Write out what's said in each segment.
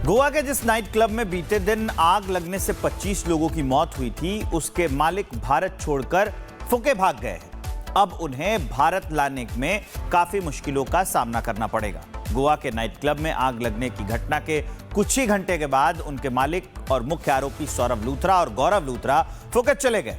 गोवा के जिस night club में बीते दिन आग लगने से 25 लोगों की मौत हुई थी, उसके मालिक भारत छोड़कर फुके भाग गए हैं। अब उन्हें भारत लाने में काफी मुश्किलों का सामना करना पड़ेगा। गोवा के नाइट क्लब में आग लगने की घटना के कुछ ही घंटे के बाद उनके मालिक और मुख्य आरोपी सौरभ लूथरा और गौरव लूथरा फुके चले गए।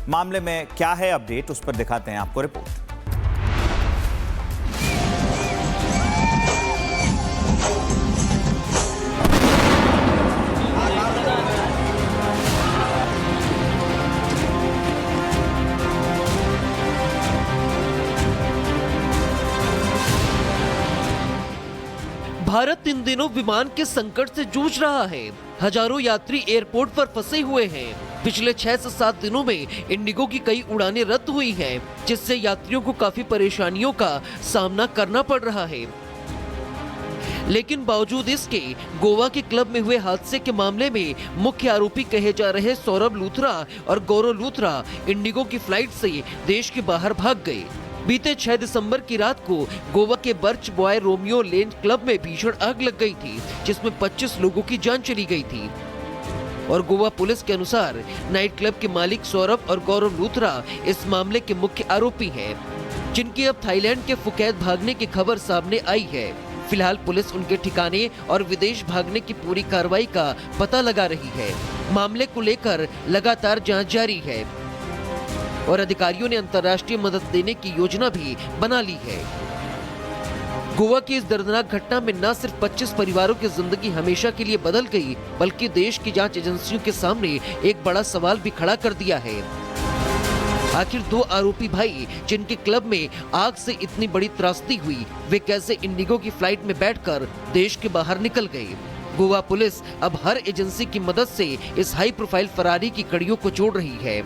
मामले में क्या है अपडेट, उस पर दिखाते हैं आपको रिपोर्ट। भारत इन दिनों विमान के संकट से जूझ रहा है। हजारों यात्री एयरपोर्ट पर फंसे हुए हैं। पिछले 6 से 7 दिनों में इंडिगो की कई उड़ानें रद्द हुई हैं, जिससे यात्रियों को काफी परेशानियों का सामना करना पड़ रहा है। लेकिन बावजूद इसके गोवा के क्लब में हुए हादसे के मामले में मुख्य आरोपी कहे जा रहे सौरभ लूथरा और गौरव लूथरा इंडिगो की फ्लाइट से देश के बाहर भाग गए। बीते 6 दिसंबर की रात को गोवा के birch boy Romeo Lane club में भीषण आग लग गई थी, जिसमें 25 लोगों की जान चली गई थी। और गोवा पुलिस के अनुसार नाइट क्लब के मालिक सौरभ और गौरव लूथरा इस मामले के मुख्य आरोपी हैं, जिनकी अब थाईलैंड के फुकेत भागने की खबर सामने आई है। फिलहाल पुलिस उनके ठिकाने और विदेश भागने की पूरी कार्रवाई का पता लगा रही है। मामले को लेकर लगातार जांच जारी है और अधिकारियों ने अंतर्राष्ट्रीय मदद देने की योजना भी बना ली है। गोवा की इस दर्दनाक घटना में न सिर्फ 25 परिवारों की जिंदगी हमेशा के लिए बदल गई, बल्कि देश की जांच एजेंसियों के सामने एक बड़ा सवाल भी खड़ा कर दिया है। आखिर 2 आरोपी भाई जिनके क्लब में आग से इतनी बड़ी त्रासदी हुई, वे कैसे इंडिगो की फ्लाइट में बैठकर देश के बाहर निकल गए? गोवा पुलिस अब हर एजेंसी की मदद से इस हाई प्रोफाइल फरारी की कड़ियों को जोड़ रही है।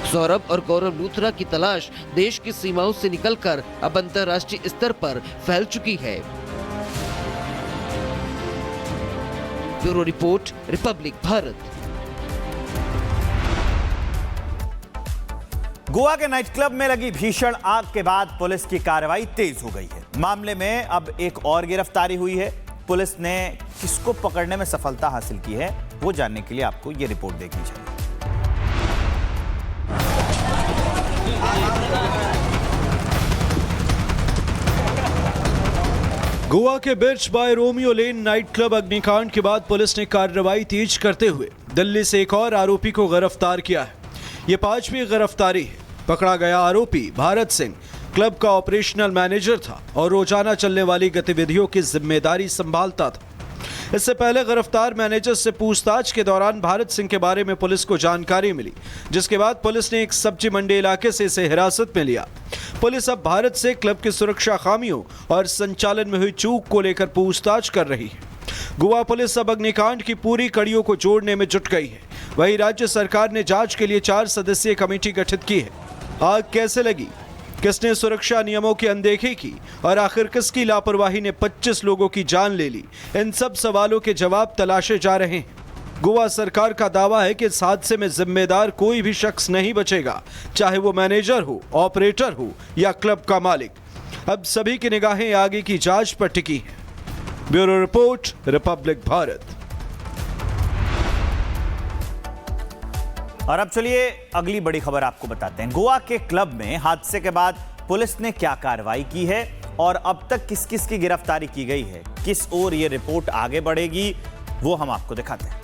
सौरभ और गौरव लूथरा की तलाश देश की सीमाओं से निकलकर अब अंतर्राष्ट्रीय स्तर पर फैल चुकी है। Bureau report, Republic Bharat. Goa के नाइट क्लब में लगी भीषण आग के बाद पुलिस की कार्रवाई तेज हो गई है। मामले में अब एक और गिरफ्तारी हुई है। पुलिस ने किसको पकड़ने में सफलता हासिल की है, वो जानने के लिए आपको ये रिपोर्ट देखनी चाहिए। गोवा के birch by Romeo Lane night club अग्निकांड के बाद पुलिस ने कार्रवाई तेज करते हुए दिल्ली से एक और आरोपी को गिरफ्तार किया है। ये 5वीं गिरफ्तारी है। पकड़ा गया आरोपी भारत सिंह क्लब का ऑपरेशनल मैनेजर था और रोजाना चलने वाली गतिविधियों की जिम्मेदारी संभालता था। इससे पहले गिरफ्तार मैनेजर से पूछताछ के दौरान भारत सिंह के बारे में पुलिस को जानकारी मिली, जिसके बाद पुलिस ने एक सब्जी मंडी इलाके से इसे हिरासत में लिया। पुलिस अब भारत से क्लब की सुरक्षा खामियों और संचालन में हुई चूक को लेकर पूछताछ कर रही है। गोवा पुलिस अब अग्निकांड की पूरी कड़ियों को जोड़ने में जुट गई है। वहीं राज्य सरकार ने जांच के लिए 4 सदस्यीय कमेटी गठित की है। आग कैसे लगी, किसने सुरक्षा नियमों की अनदेखी की और आखिर किसकी लापरवाही ने 25 लोगों की जान ले ली, इन सब सवालों के जवाब तलाशे जा रहे हैं। गोवा सरकार का दावा है कि इस हादसे में जिम्मेदार कोई भी शख्स नहीं बचेगा, चाहे वो मैनेजर हो, ऑपरेटर हो या क्लब का मालिक। अब सभी की निगाहें आगे की जांच पर टिकी हैं। Bureau report, Republic Bharat. और अब चलिए अगली बड़ी खबर आपको बताते हैं। गोवा के क्लब में हादसे के बाद पुलिस ने क्या कार्रवाई की है और अब तक किस किस की गिरफ्तारी की गई है, किस ओर ये रिपोर्ट आगे बढ़ेगी, वो हम आपको दिखाते हैं।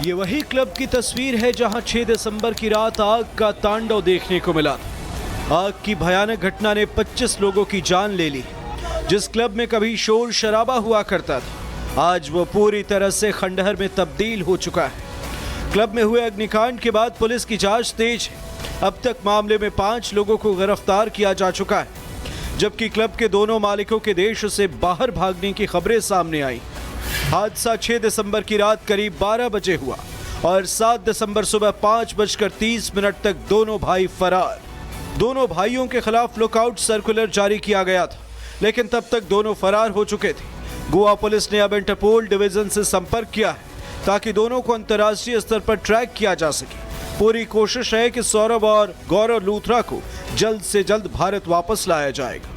ये वही क्लब की तस्वीर है जहां 6 दिसंबर की रात आग का तांडव देखने को मिला। आग की भयानक घटना ने 25 लोगों की जान ले ली। जिस क्लब में कभी शोर शराबा हुआ करता था, आज वो पूरी तरह से खंडहर में तब्दील हो चुका है। क्लब में हुए अग्निकांड के बाद पुलिस की जांच तेज है। अब तक मामले में 5 लोगों को गिरफ्तार किया जा चुका है, जबकि क्लब के दोनों मालिकों के देश से बाहर भागने की खबरें सामने आई। हादसा 6 दिसंबर की रात करीब 12 बजे हुआ और 7 दिसंबर सुबह 5:30 तक दोनों भाई फरार। दोनों भाइयों के खिलाफ लुकआउट सर्कुलर जारी किया गया था, लेकिन तब तक दोनों फरार हो चुके थे। गोवा पुलिस ने अब इंटरपोल डिवीजन से संपर्क किया है ताकि दोनों को अंतर्राष्ट्रीय स्तर पर ट्रैक किया जा सके। पूरी कोशिश है कि सौरभ और गौरव लूथरा को जल्द से जल्द भारत वापस लाया जाएगा।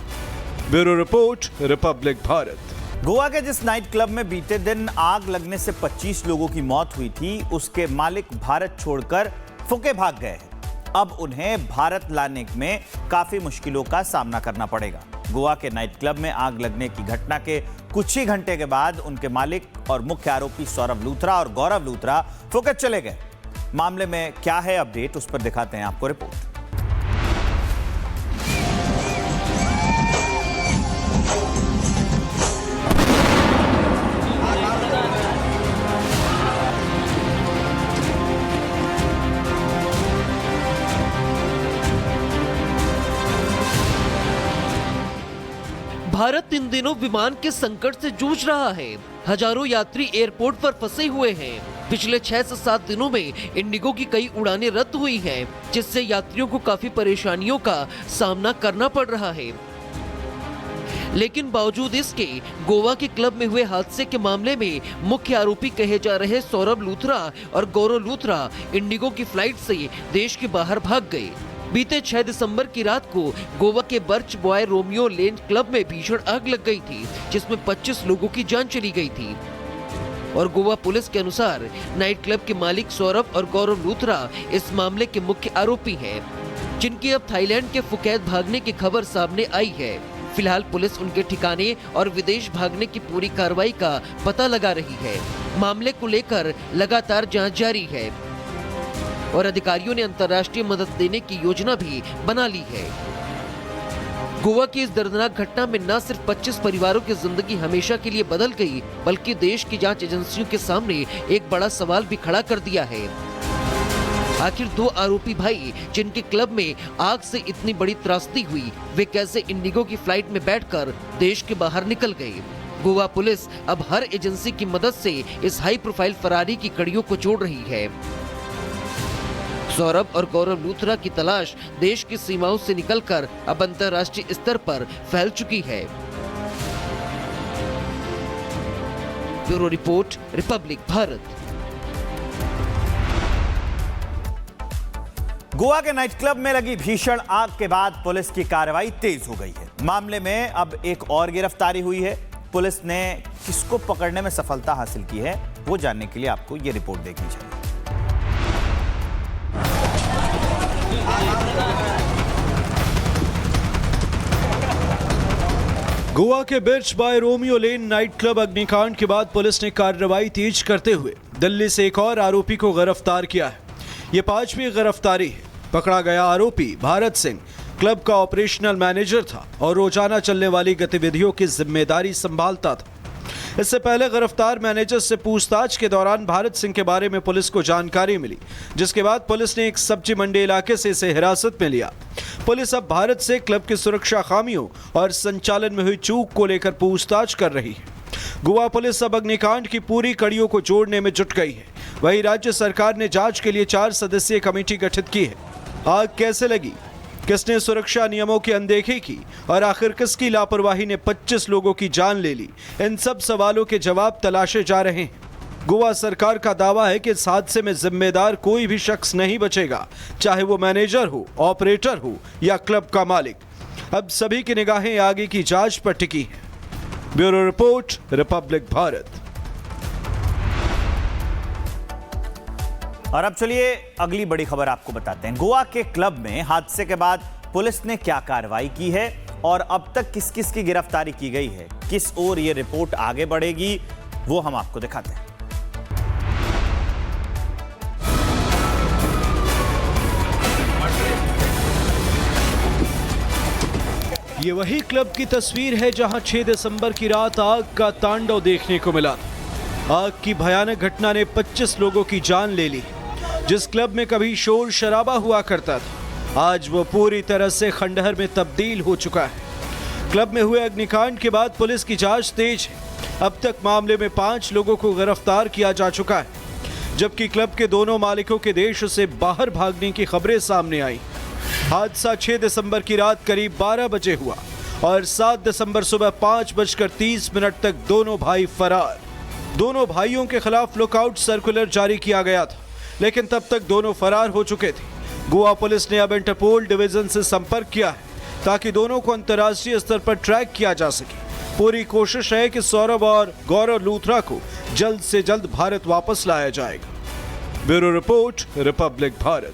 Bureau report, Republic Bharat. Goa के जिस नाइट क्लब में बीते दिन आग लगने से 25 लोगों की मौत हुई थी, उसके मालिक भारत छोड़कर फुके भाग गए हैं। अब उन्हें भारत लाने में काफी मुश्किलों का सामना करना पड़ेगा। गोवा के नाइट क्लब में आग लगने की घटना के कुछ ही घंटे के बाद उनके मालिक और मुख्य आरोपी सौरभ लूथरा और गौरव लूथरा फुकेत चले गए। मामले में क्या है अपडेट, उस पर दिखाते हैं आपको रिपोर्ट। भारत इन दिनों विमान के संकट से जूझ रहा है। हजारों यात्री एयरपोर्ट पर फंसे हुए हैं। पिछले 6 से 7 दिनों में इंडिगो की कई उड़ानें रद्द हुई हैं, जिससे यात्रियों को काफी परेशानियों का सामना करना पड़ रहा है। लेकिन बावजूद इसके गोवा के क्लब में हुए हादसे के मामले में मुख्य आरोपी कहे जा रहे सौरभ लूथरा और गौरव लूथरा इंडिगो की फ्लाइट से देश के बाहर भाग गए। बीते 6 दिसंबर की रात को गोवा के birch boy Romeo Lane club में भीषण आग लग गई थी, जिसमें 25 लोगों की जान चली गई थी। और गोवा पुलिस के अनुसार नाइट क्लब के मालिक सौरभ और गौरव लूथरा इस मामले के मुख्य आरोपी हैं, जिनकी अब थाईलैंड के फुकेत भागने की खबर सामने आई है। फिलहाल पुलिस उनके ठिकाने और विदेश भागने की पूरी कार्रवाई का पता लगा रही है। मामले को लेकर लगातार जांच जारी है और अधिकारियों ने अंतर्राष्ट्रीय मदद देने की योजना भी बना ली है। गोवा की इस दर्दनाक घटना में न सिर्फ 25 परिवारों की जिंदगी हमेशा के लिए बदल गई, बल्कि देश की जांच एजेंसियों के सामने एक बड़ा सवाल भी खड़ा कर दिया है। आखिर 2 आरोपी भाई जिनके क्लब में आग से इतनी बड़ी त्रासदी हुई, वे कैसे इंडिगो की फ्लाइट में बैठकर देश के बाहर निकल गए? गोवा पुलिस अब हर एजेंसी की मदद से इस हाई प्रोफाइल फरारी की कड़ियों को जोड़ रही है। सौरभ और गौरव लूथरा की तलाश देश की सीमाओं से निकलकर अब अंतर्राष्ट्रीय स्तर पर फैल चुकी है। Bureau report, Republic Bharat. Goa के नाइट क्लब में लगी भीषण आग के बाद पुलिस की कार्रवाई तेज हो गई है। मामले में अब एक और गिरफ्तारी हुई है। पुलिस ने किसको पकड़ने में सफलता हासिल की है, वो जानने के लिए आपको ये रिपोर्ट देखनी चाहिए। गोवा के birch by Romeo Lane night club अग्निकांड के बाद पुलिस ने कार्रवाई तेज करते हुए दिल्ली से एक और आरोपी को गिरफ्तार किया है। ये 5वीं गिरफ्तारी है। पकड़ा गया आरोपी भारत सिंह क्लब का ऑपरेशनल मैनेजर था और रोजाना चलने वाली गतिविधियों की जिम्मेदारी संभालता था। इससे पहले गिरफ्तार मैनेजर से पूछताछ के दौरान भारत सिंह के बारे में पुलिस को जानकारी मिली, जिसके बाद पुलिस ने एक सब्जी मंडी इलाके से इसे हिरासत में लिया। पुलिस अब भारत से क्लब की सुरक्षा खामियों और संचालन में हुई चूक को लेकर पूछताछ कर रही है। गोवा पुलिस अब अग्निकांड की पूरी कड़ियों को जोड़ने में जुट गई है। वहीं राज्य सरकार ने जांच के लिए 4 सदस्यीय कमेटी गठित की है। आग कैसे लगी, किसने सुरक्षा नियमों की अनदेखी की और आखिर किसकी लापरवाही ने 25 लोगों की जान ले ली, इन सब सवालों के जवाब तलाशे जा रहे हैं। गोवा सरकार का दावा है कि इस हादसे में जिम्मेदार कोई भी शख्स नहीं बचेगा, चाहे वो मैनेजर हो, ऑपरेटर हो या क्लब का मालिक। अब सभी की निगाहें आगे की जांच पर टिकी हैं। Bureau report, Republic Bharat. और अब चलिए अगली बड़ी खबर आपको बताते हैं। गोवा के क्लब में हादसे के बाद पुलिस ने क्या कार्रवाई की है और अब तक किस किस की गिरफ्तारी की गई है, किस ओर ये रिपोर्ट आगे बढ़ेगी, वो हम आपको दिखाते हैं। ये वही क्लब की तस्वीर है जहां 6 दिसंबर की रात आग का तांडव देखने को मिला। आग की भयानक घटना ने 25 लोगों की जान ले ली। जिस क्लब में कभी शोर शराबा हुआ करता था, आज वो पूरी तरह से खंडहर में तब्दील हो चुका है। क्लब में हुए अग्निकांड के बाद पुलिस की जांच तेज है। अब तक मामले में 5 लोगों को गिरफ्तार किया जा चुका है, जबकि क्लब के दोनों मालिकों के देश से बाहर भागने की खबरें सामने आई। हादसा 6 दिसंबर की रात करीब 12 बजे हुआ और 7 दिसंबर सुबह 5:30 तक दोनों भाई फरार। दोनों भाइयों के खिलाफ लुकआउट सर्कुलर जारी किया गया था। लेकिन तब तक दोनों फरार हो चुके थे। गोवा पुलिस ने अब इंटरपोल डिवीजन से संपर्क किया है ताकि दोनों को अंतर्राष्ट्रीय स्तर पर ट्रैक किया जा सके। पूरी कोशिश है कि सौरभ और गौरव लूथरा को जल्द से जल्द भारत वापस लाया जाएगा। Bureau report, Republic Bharat.